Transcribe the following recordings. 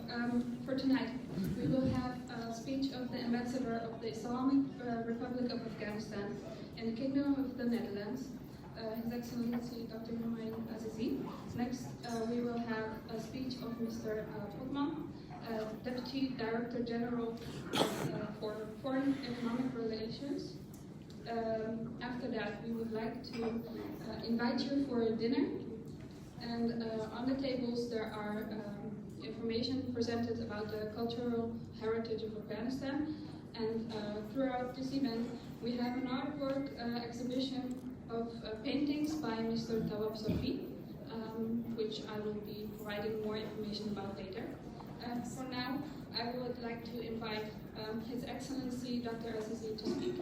For tonight, we will have a speech of the Ambassador of the Islamic Republic of Afghanistan in the Kingdom of the Netherlands, His Excellency Dr. Humayun Azizi. Next, we will have a speech of Mr. Putman, Deputy Director General for Foreign Economic Relations. After that, we would like to invite you for a dinner. And on the tables there are information presented about the cultural heritage of Afghanistan. And throughout this event, we have an artwork exhibition of paintings by Mr. Tawab Safi, which I will be providing more information about later. For now, I would like to invite His Excellency Dr. Azizi to speak.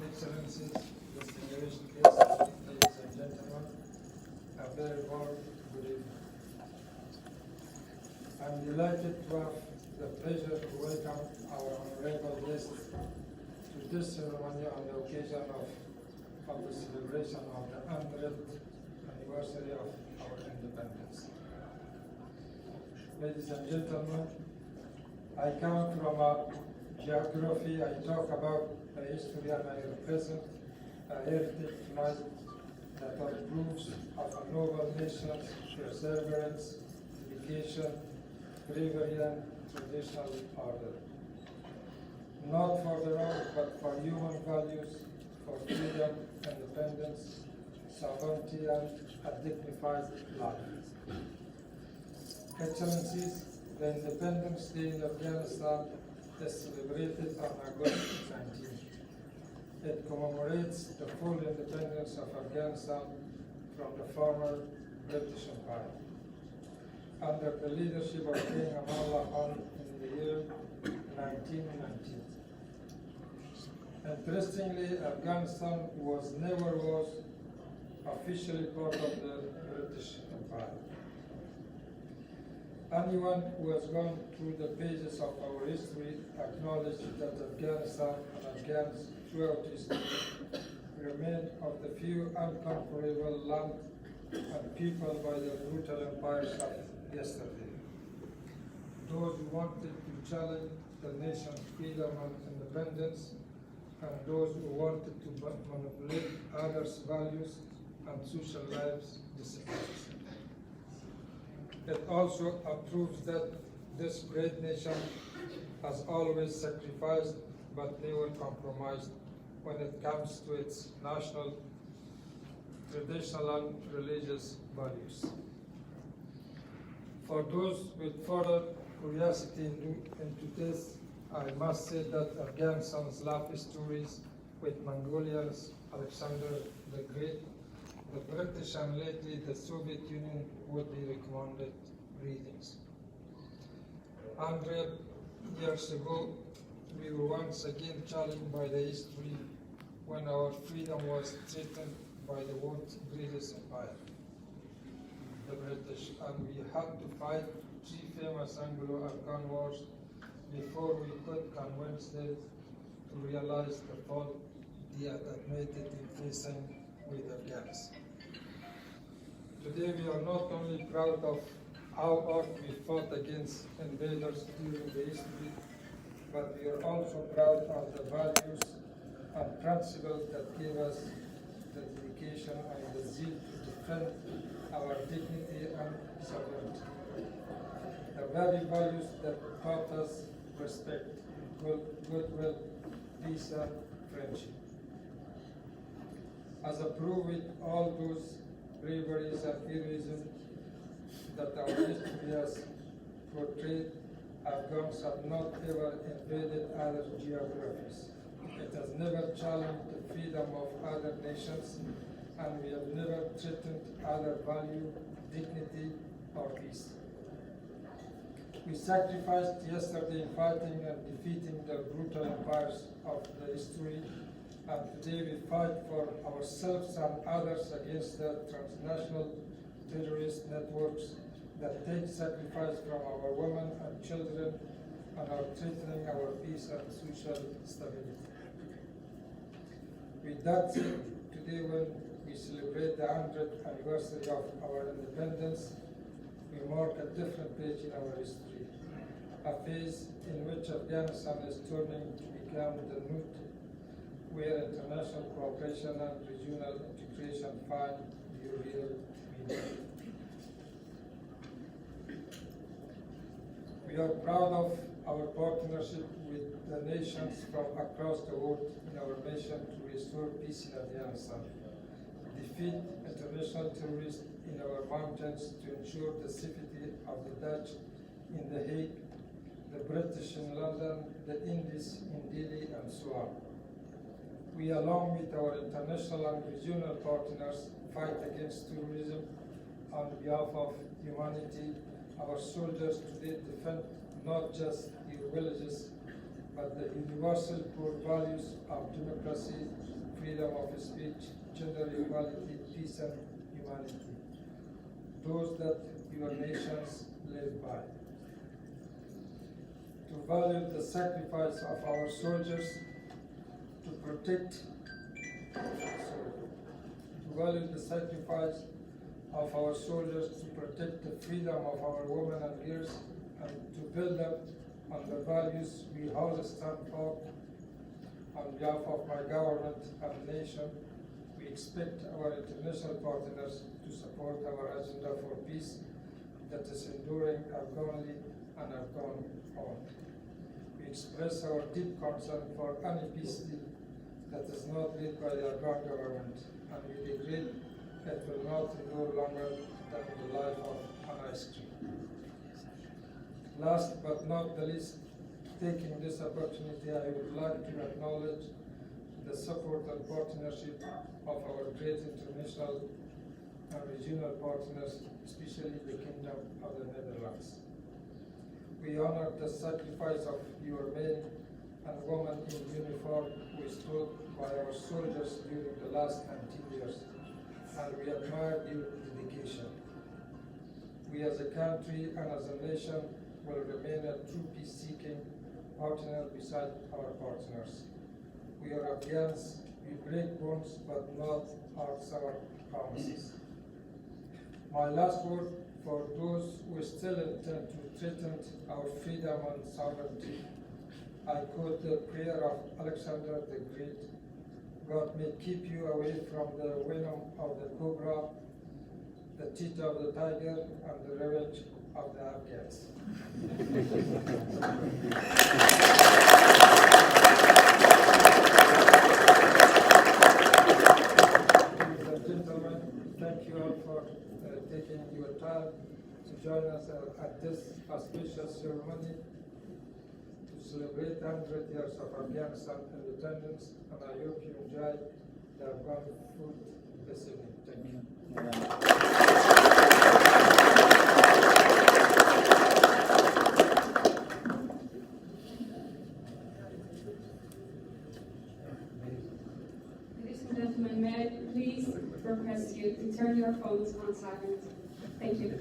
Excellencies, distinguished guests, ladies and gentlemen, a very warm good evening. I'm delighted to have the pleasure to welcome our honorable guests to this ceremony on the occasion of the celebration of the 100th anniversary of our independence. Ladies and gentlemen, I come from a geography, I talk about the history, and I represent a heritage tonight that approves of a noble nation's perseverance, dedication, bravery, and traditional order. Not for their own, but for human values, for freedom, independence, sovereignty, and a dignified life. Excellencies, the Independence Day in Afghanistan is celebrated on August 19. It commemorates the full independence of Afghanistan from the former British Empire under the leadership of King Hague Holland in the year 1919. Interestingly, Afghanistan never was officially part of the British Empire. Anyone who has gone through the pages of our history acknowledges that Afghanistan and Afghans throughout history remain of the few unconquerable land and people by the brutal empires of yesterday. Those who wanted to challenge the nation's freedom and independence, and those who wanted to manipulate others' values and social lives disappeared. It also proves that this great nation has always sacrificed but never compromised when it comes to its national, traditional, and religious values. For those with further curiosity into this, I must say that Afghanistan's life stories with Mongolians, Alexander the Great, the British, and lately the Soviet Union would be recommended readings. 100 years ago, we were once again challenged by the history when our freedom was threatened by the world's greatest empire, the British, and we had to fight 3 famous Anglo-Afghan wars before we could convince them to realize the fall they had admitted in facing with Afghans. Today we are not only proud of how hard we fought against invaders during the history, but we are also proud of the values and principles that gave us the dedication and the zeal to defend our dignity and sovereignty. The very values that taught us respect, goodwill, peace, and friendship. As a proof with all those braveries and heroism that our history has portrayed, Afghans have not ever invaded other geographies. It has never challenged the freedom of other nations, and we have never threatened other value, dignity, or peace. We sacrificed yesterday in fighting and defeating the brutal empires of the history, and today we fight for ourselves and others against the transnational terrorist networks that take sacrifice from our women and children and are threatening our peace and social stability. With that said, today when we celebrate the 100th anniversary of our independence, we mark a different page in our history, a phase in which Afghanistan is turning to become the node where international cooperation and regional integration find the real meaning. We are proud of our partnership with the nations from across the world in our mission to restore peace in Afghanistan, defeat international terrorists in our mountains to ensure the safety of the Dutch in The Hague, the British in London, the Indies in Delhi, and so on. We, along with our international and regional partners, fight against terrorism on behalf of humanity. Our soldiers today defend not just their villages, but the universal core values of democracy, freedom of speech, gender equality, peace, and humanity, those that your nations live by. To value the sacrifice of our soldiers, to protect, of our soldiers to protect the freedom of our women and girls, and to build up on the values we all stand for. On behalf of my government and nation, we expect our international partners to support our agenda for peace that is enduring Afghanly and Afghan owned. We express our deep concern for any peace deal that is not led by the Afghan government, and we regret it will not endure longer than the life of an ice cream. Last but not the least, taking this opportunity, I would like to acknowledge the support and partnership of our great international and regional partners, especially the Kingdom of the Netherlands. We honor the sacrifice of your men and women in uniform who stood by our soldiers during the last 19 years, and we admire your dedication. We as a country and as a nation will remain a true peace-seeking partner beside our partners. We are Afghans, we break bones but not our promises. My last word for those who still intend to threaten our freedom and sovereignty, I quote the prayer of Alexander the Great: God may keep you away from the venom of the cobra, the teeth of the tiger, and the revenge of the Afghans. Ladies and gentlemen, thank you all for taking your time to join us at this auspicious ceremony to celebrate 100 years of Afghanistan independence, and I hope you enjoy the Afghan food this evening. Thank you. Ladies and gentlemen, may I please request you to turn your phones on silent? Thank you.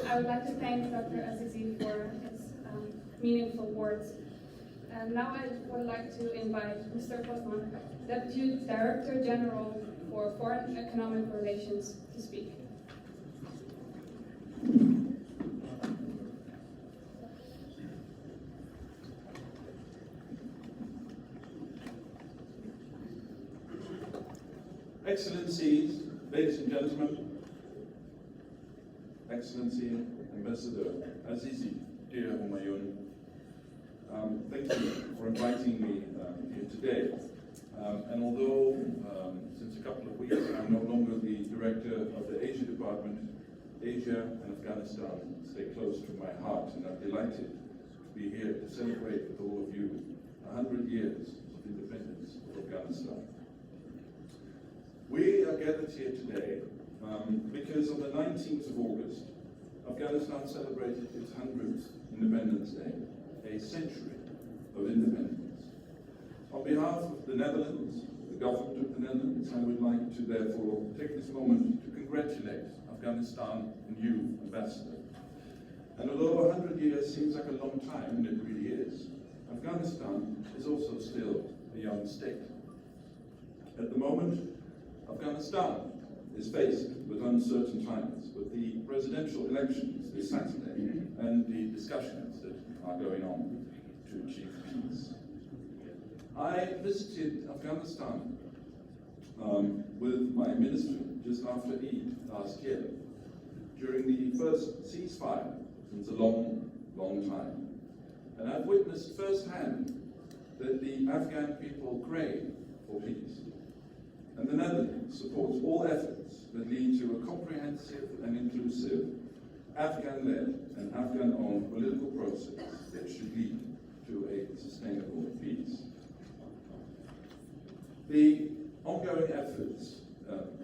I would like to thank Dr. Azizi for his meaningful words. And now I would like to invite Mr. Osman, Deputy Director General for Foreign Economic Relations, to speak. Excellencies, ladies and gentlemen, Excellency Ambassador Azizi, dear Humayun, thank you for inviting me here today. And although since a couple of weeks I'm no longer the Director of the Asia Department, Asia and Afghanistan stay close to my heart, and I'm delighted to be here to celebrate with all of you 100 years of independence of Afghanistan. We are gathered here today because on the 19th of August, Afghanistan celebrated its 100th Independence Day, a century of independence. On behalf of the Netherlands, the government of the Netherlands, I would like to therefore take this moment to congratulate Afghanistan and you, Ambassador, And although 100 years seems like a long time, and it really is, Afghanistan is also still a young state. At the moment, Afghanistan is faced with uncertain times, with the presidential elections this Saturday and the discussions that are going on to achieve peace. I visited Afghanistan with my minister just after Eid last year, during the first ceasefire since a long, long time. And I've witnessed firsthand that the Afghan people crave for peace. And the Netherlands supports all efforts that lead to a comprehensive and inclusive Afghan-led and Afghan-owned political process that should lead to a sustainable peace. The ongoing efforts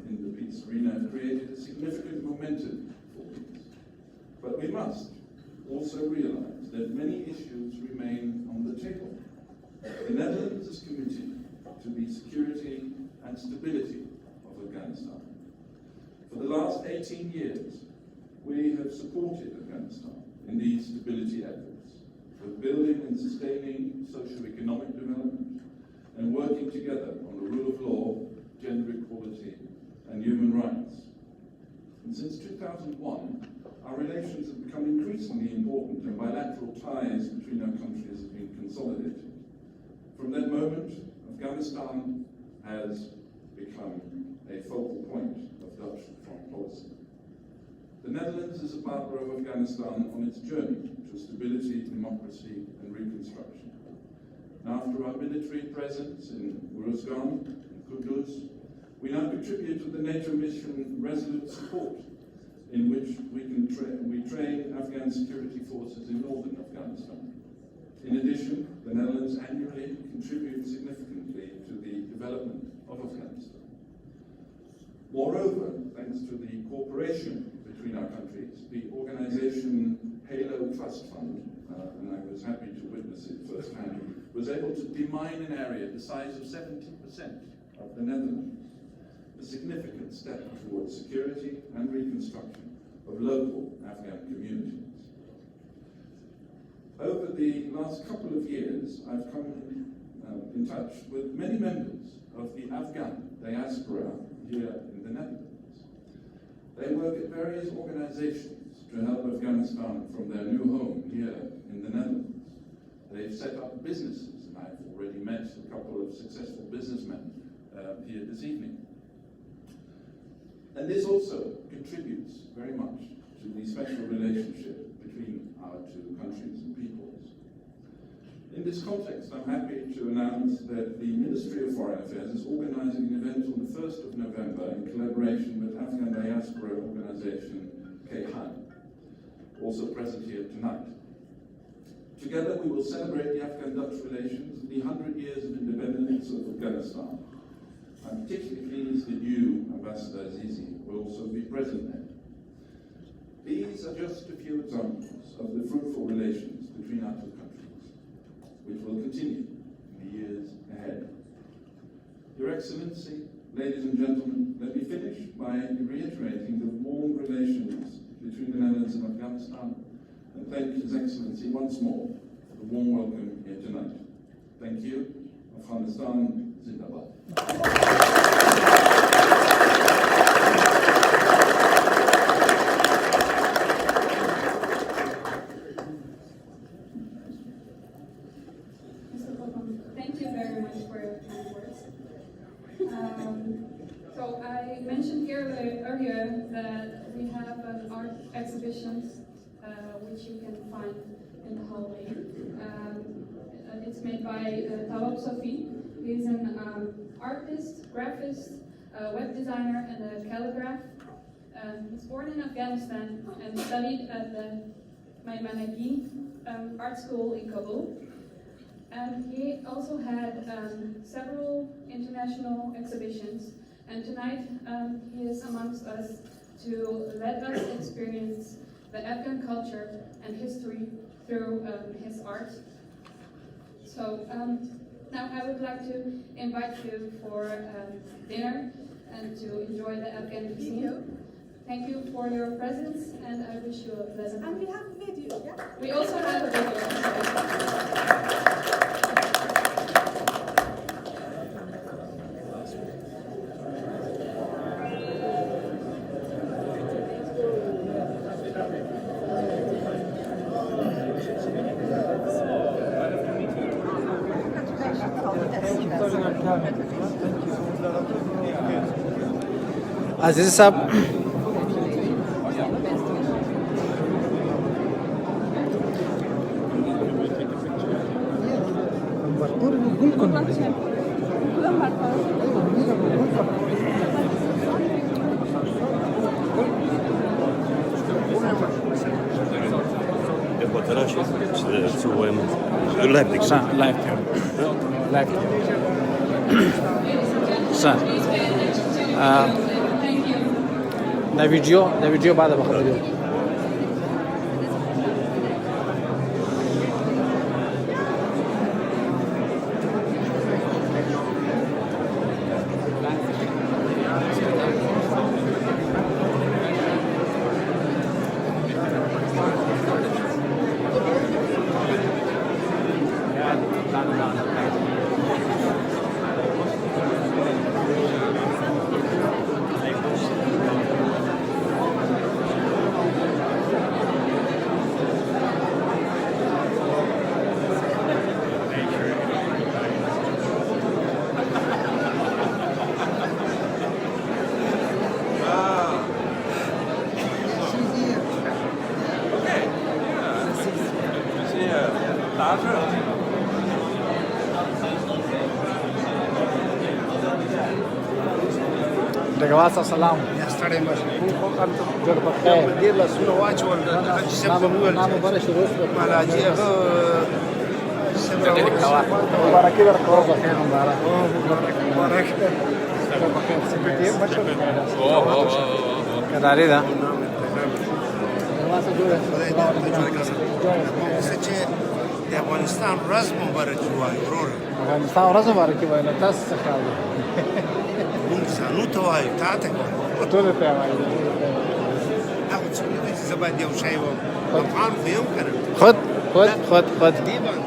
in the peace arena have created a significant momentum for peace. But we must also realize that many issues remain on the table. The Netherlands is committed to the security and stability of Afghanistan. For the last 18 years, we have supported Afghanistan in these stability efforts, with building and sustaining socio-economic development and working together on the rule of law, gender equality, and human rights. And since 2001, our relations have become increasingly important and bilateral ties between our countries have been consolidated. From that moment, Afghanistan has become a focal point of Dutch foreign policy. The Netherlands is a partner of Afghanistan on its journey to stability, democracy, and reconstruction. And after our military presence in Uruzgan and Kunduz, we now contribute to the NATO mission Resolute Support, in which we train Afghan security forces in northern Afghanistan. In addition, the Netherlands annually contributes significantly to the development of Afghanistan. Moreover, thanks to the cooperation between our countries, the organization Halo Trust Fund, and I was happy to witness it firsthand, was able to demine an area the size of 70% of the Netherlands, a significant step towards security and reconstruction of local Afghan communities. Over the last couple of years, I've come in touch with many members of the Afghan diaspora here in the Netherlands. They work at various organizations to help Afghanistan from their new home here in the Netherlands. They've set up businesses, and I've already met a couple of successful businessmen here this evening. And this also contributes very much to the special relationship between our two countries and peoples. In this context, I'm happy to announce that the Ministry of Foreign Affairs is organizing an event on the 1st of November in collaboration with Afghan diaspora organization Hague, also present here tonight. Together we will celebrate the Afghan-Dutch relations and the 100 years of independence of Afghanistan. I'm particularly pleased that you, Ambassador Azizi, will also be present there. These are just a few examples of the fruitful relations between our two countries, which will continue in the years ahead. Your Excellency, ladies and gentlemen, let me finish by reiterating the warm relations between the Netherlands and Afghanistan, and thank His Excellency once more for the warm welcome here tonight. Thank you. Afghanistan Zindabad. Thank you very much for your kind words. So I mentioned here earlier that we have an art exhibition which you can find in the hallway. It's made by Tawab Sofi. He's an artist, graphist, web designer, and a calligraph. He's born in Afghanistan and studied at the Maimanagi art school in Kabul. And he also had several international exhibitions, and tonight he is amongst us to let us experience the Afghan culture and history through his art. So now I would like to invite you for dinner and to enjoy the Afghan cuisine. Thank you for your presence, and I wish you a pleasant. And we have a video, yeah? We also have a video. عزیز صاحب دا ویډیو بعد به خبرې وکړو. ډګروال صاحب سلام. ستړی مشه. جوړ په خیر. ډېر لاسونه واچول د حاجي صاحب ته وویل نام مبارک شروع شو. حاجي هغه مبارکي ورکوه په خیر مبارک. مبارک. کداري ده. چې د افغانستان ورځ مبارک وایي ورور. افغانستان ورځ مبارک وایي نو تاسو څه خیال دی؟ مونږ ځانو ته وایو تا ته ټولو ته وایي. هغه څه نه دي چې زه باید یو شی وم افغان خو یم که نه خود دې باندې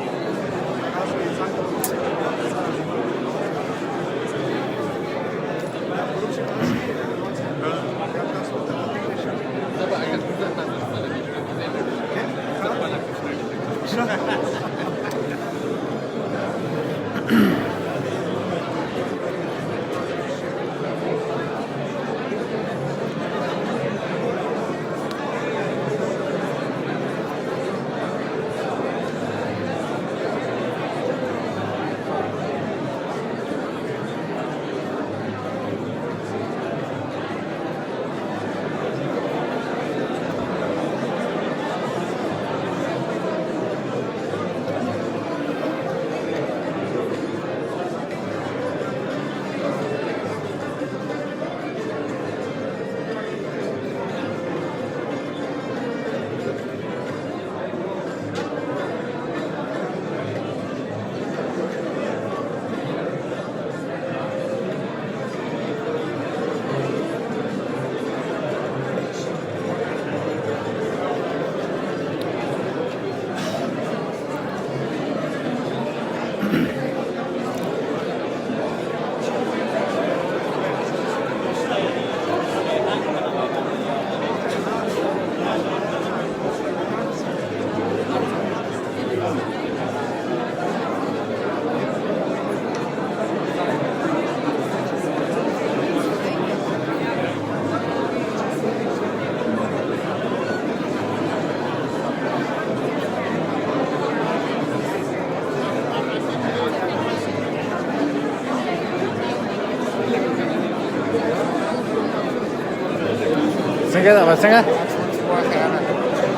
څنګه دا څنګه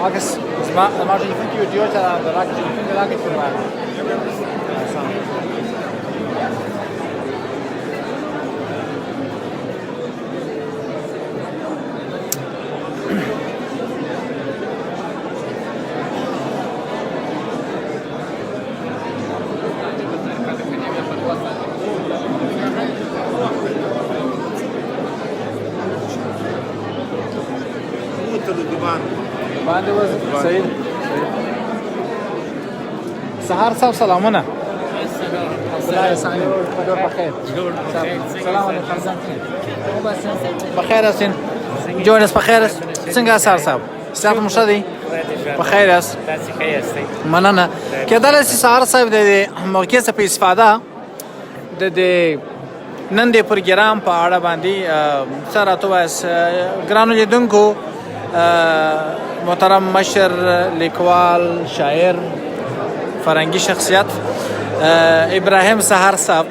اګس ما ټلیفون کې ویډیو چا دا راکې ټلیفون کې راکې شروع باندې وځي صحیح سهار صاحب سلامونه الله يسعدك بدور بخير سلام عليكم بخير اسين جونس بخير څنګه سهار صاحب صاحب مشدي بخير اس مننه کېدل سي سهار صاحب د موقع څخه په استفاده د نن د پروګرام په اړه باندې سره تاسو ګرانو لیدونکو محترم مشر لیکوال شاعر فرنگی شخصیت ابراهیم سهار صاحب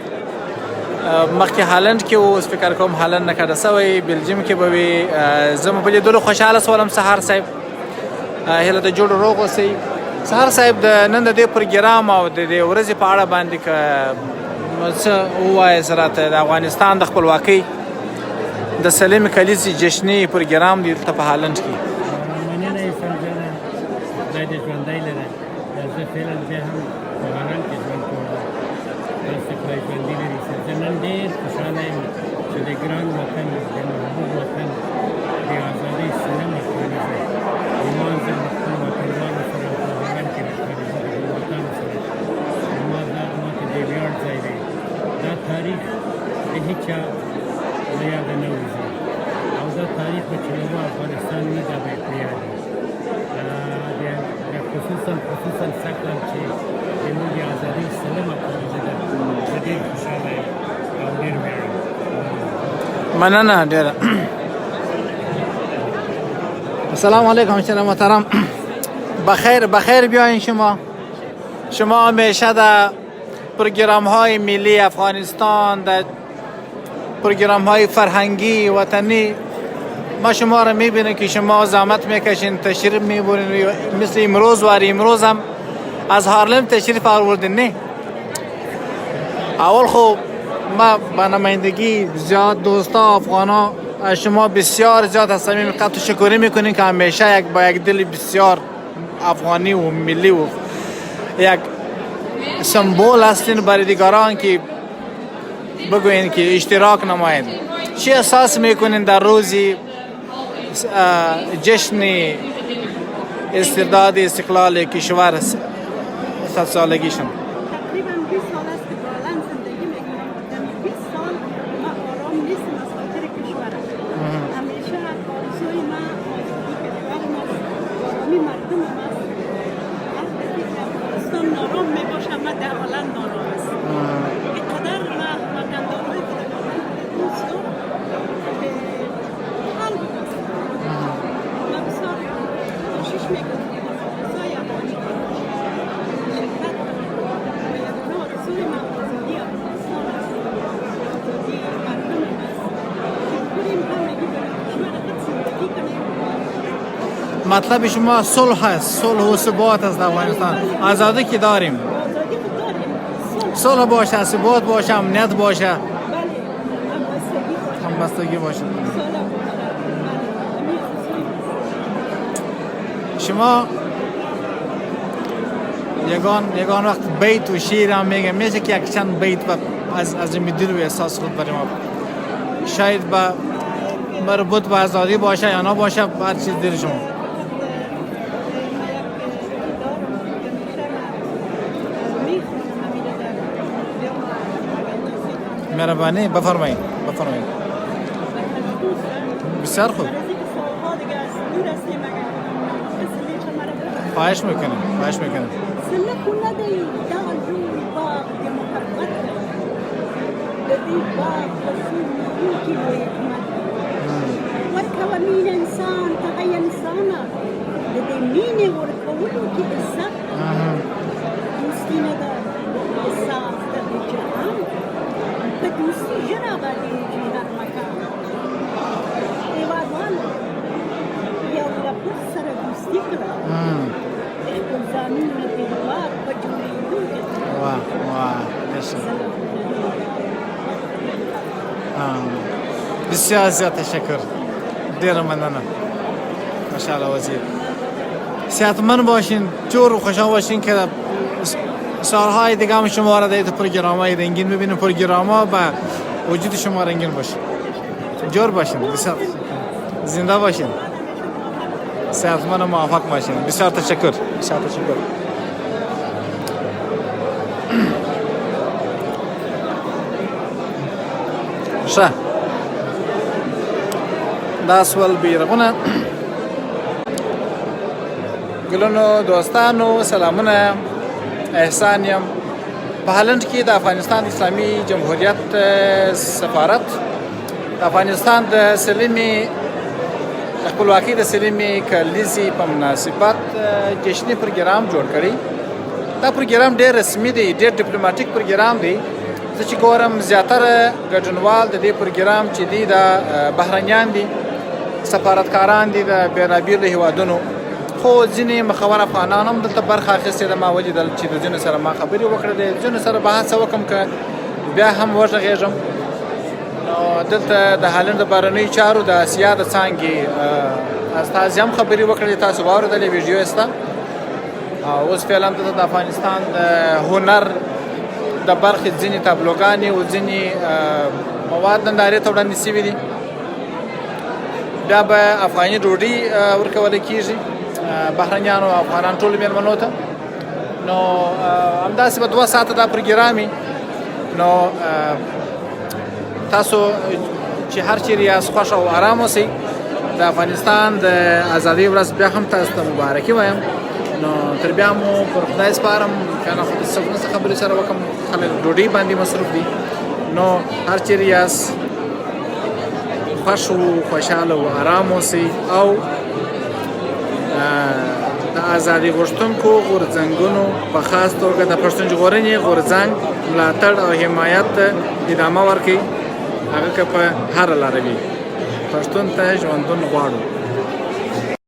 مخکې هالنډ کې اوس فکر کوم هالنډ نه کډه سوی بلجیم کې به وي زما په لیدلو خوشحاله سولم سهار صاحب هله د جوړ روغ اوسئ سهار صاحب د نن د دې پروګرام او د دې ورځې په اړه باندې څه ووایې سره ته د افغانستان د خپلواکۍ د سلمه کالیزه جشني پروګرام دی دلته په هالنډ کې مننه یې سمجنه دا د ژوندۍ لري زه فعلا بیا هم په هالنډ کې ژوند کوم تاسو خدای ژوندي لري زه نن ډېر خوشحاله یم چې د ګران وطن د محبوب وطن د ازادۍ سلمه کالیزه ولمانځله خپل وطنوالو سره په هالنډ کې راښکارېږي د وطن سره زما دا ماته د ویاړ ځای دی دا تاریخ د هیچا له یاده نه وځي او دا تاریخ به چې یو افغانستان وي دا به یې په یاد وي خصوصا سږ چې زموږ د ازادۍ سلمه کالیزه ده زه ډېر خوشحاله یم او ډېر ویاړم مننه ډېره السلام علیکم شما محترم بخیر بیاین شما همیشه در پروگرام های ملی افغانستان در پروگرام های فرهنگی وطنی ما شما را میبینیم که شما زحمت میکشین تشریف میبرین مثل امروز هم از هارلم تشریف آوردین نه اول خب ما با نمایندگی زیاد دوستا افغانا از شما بسیار زیاد از صمیم قلب تشکر میکنیم که همیشه با یک دل بسیار افغانی و ملی و یک سمبول هستین برای دیگران که بگوین که اشتراک نمایید چی احساس میکنین در روزی جشن استرداد استقلال کشور 100 سالگیشون تقریبا 20 سال است که با هالند زندگی میکنم. در 20 سال ما آرام نیستم از خاطر کشورم. همیشه آرزوی من آزادی کشورم است، آرامی مردمم است. وقتی که افغانستان نارام میباشم من در هالند نارام است. اینقدر من وطندارایی که در هالند دوست دارم به حال بکنم. من بسیار کوشش میکنم که با آرزوی افغانی شرکت مطلب شما صلح است، صلح و ثبات است در افغانستان. آزادی که داریم، صلح باشه، ثبات باشه، امنیت باشه، همبستگی باشه. شما یگان وقت بیت و شعر هم میگه میشه که یک چند بیت از دل و احساس خود برای ما شاید مربوط به آزادی باشه یا نه باشه هر چیز دل شما مهربانی بفرمایید بسیار خوب خواهش میکنم سلمه خونه دی دغه جوړ باغ د محبت د دې باغ رسول مونږ لوی حکمت ورکوه مینه انسان ته انسانه د دې مینې ورکولو کې عزت دوستي نه ده احساس د دې جهان په دوستي ژر ابادېږي هر مکان هېوادوالو یو له بل سره دوستي کړه بسیار زیاد تشکر ډیره مننه ماشاءالله وزیر صحتمند باشین جور و خوشحال باشین که سالهای دیگه هم شما را در پروگرام‌های رنگین ببینیم پروگرام‌ها و وجود شما رنگین باشه جور باشین بسیار زنده باشین صحتمند و موفق باشین. بسیار تشکر. بسیار تشکر. ښه، دا سول بیرغونه. ګلونو دوستانو سلامونه، احسان یم. په هالنډ کې د افغانستان اسلامي جمهوريت سفارت د افغانستان د سلمې خپلواکۍ د سلمې کالیزې په مناسبت جشني پروګرام جوړ کړی. دا پروګرام ډېر رسمي دی، ډېر ډیپلوماټیک پروګرام دی. زه چې ګورم زیاتره ګډونوال د دې پروګرام چې دی د بهرنیان دي، سفارتکاران دي د بېلابېلو هیوادونو، خو ځینې مخور افغانان هم دلته برخه اخیستې ده. ما ولیدل چې د ځینو سره ما خبرې وکړلې، ځینو سره به هڅه وکړم که بیا هم وغږېږم. نو دلته د هالنډ د بهرنیو چارو د اسیا د څانګې استازي هم خبرې وکړلې، تاسو واورېدلې ویډیو یې شته. اوس فعلا دلته د افغانستان د هنر د برخې ځینې تابلوګانې او ځینې مواد نندارې ته وړاندې شوي دي. بیا به افغاني ډوډۍ ورکول کېږي بهرنیانو او افغانان ټولو مېلمنو ته. نو همداسې به 2 ساعته دا پروګرام وي. نو تاسو چې هر چیرې یاست خوښ او ارام اوسئ. د افغانستان د ازادۍ ورځ بیا هم تاسو ته مبارکي وایم. نو تر بیا مو پر خدای سپارم، که نه خو د څه خبرې سره وکړم، خلک ډوډۍ باندې مصروف دي. نو هر چیرې یاست خوښ او خوشحاله او ارام اوسئ او د ازادۍ غوښتونکو غورځنګونو په خاص توګه د پښتون ژغورنې غورځنګ ملاتړ او حمایت ادامه ورکړئ. هغه که په هره لاره وي، پښتون ته ژوندون غواړو.